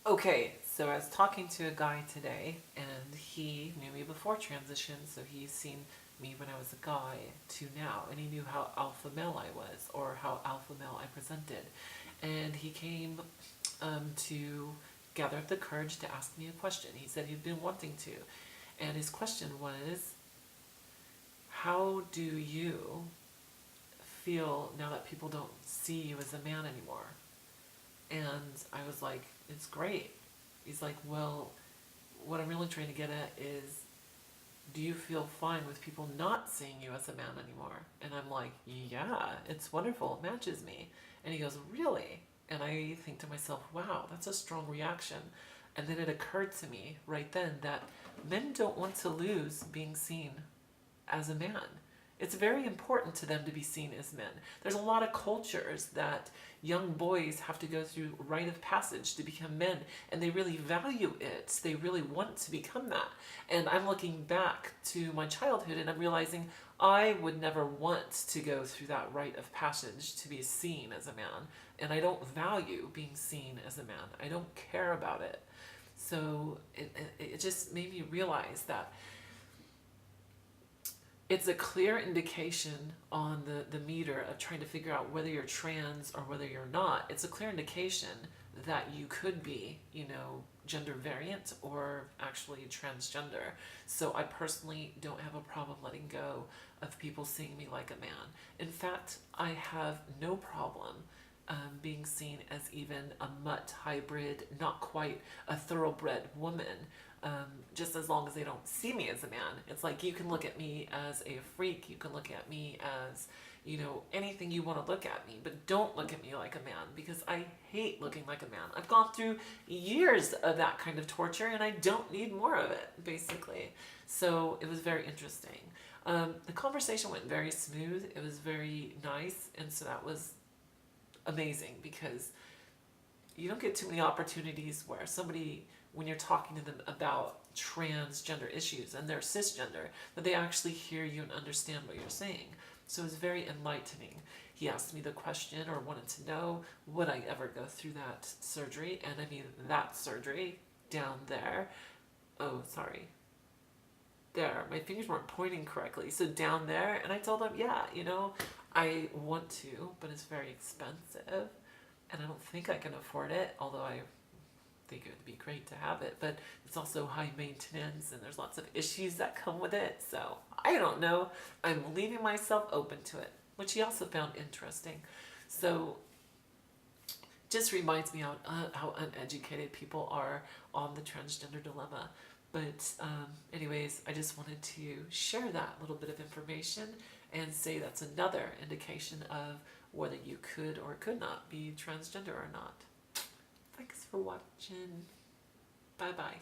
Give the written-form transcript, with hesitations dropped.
Okay, so I was talking to a guy today, and he knew me before transition, so he's seen me when I was a guy to now, and he knew how alpha male I was, or how alpha male I presented. And he came to gather up the courage to ask me a question. He said he'd been wanting to. And his question was, how do you feel now that people don't see you as a man anymore? And I was like, it's great. He's like, well, what I'm really trying to get at is, do you feel fine with people not seeing you as a man anymore? And I'm like, yeah, it's wonderful. It matches me. And he goes, really? And I think to myself, wow, that's a strong reaction. And then it occurred to me right then that men don't want to lose being seen as a man. It's very important to them to be seen as men. There's a lot of cultures that young boys have to go through rite of passage to become men, and they really value it. They really want to become that. And I'm looking back to my childhood and I'm realizing I would never want to go through that rite of passage to be seen as a man. And I don't value being seen as a man. I don't care about it. So it just made me realize that it's a clear indication on the meter of trying to figure out whether you're trans or whether you're not. It's a clear indication that you could be, gender variant or actually transgender. So I personally don't have a problem letting go of people seeing me like a man. In fact, I have no problem being seen as even a mutt hybrid, not quite a thoroughbred woman, just as long as they don't see me as a man. It's like, you can look at me as a freak, you can look at me as, anything you want to look at me, but don't look at me like a man, because I hate looking like a man. I've gone through years of that kind of torture and I don't need more of it, basically. So it was very interesting. The conversation went very smooth. It was very nice, and so that was amazing, because you don't get too many opportunities where somebody, when you're talking to them about transgender issues and they're cisgender, that they actually hear you and understand what you're saying. So it was very enlightening. He asked me the question, or wanted to know, would I ever go through that surgery? And I mean, that surgery down there. Oh, sorry. There, my fingers weren't pointing correctly. So down there, and I told him, yeah, I want to, but it's very expensive, and I don't think I can afford it, although I think it would be great to have it, but it's also high maintenance and there's lots of issues that come with it. So I don't know. I'm leaving myself open to it, which he also found interesting. So just reminds me how uneducated people are on the transgender dilemma. But anyways, I just wanted to share that little bit of information and say that's another indication of whether you could or could not be transgender or not. Thanks for watching. Bye bye.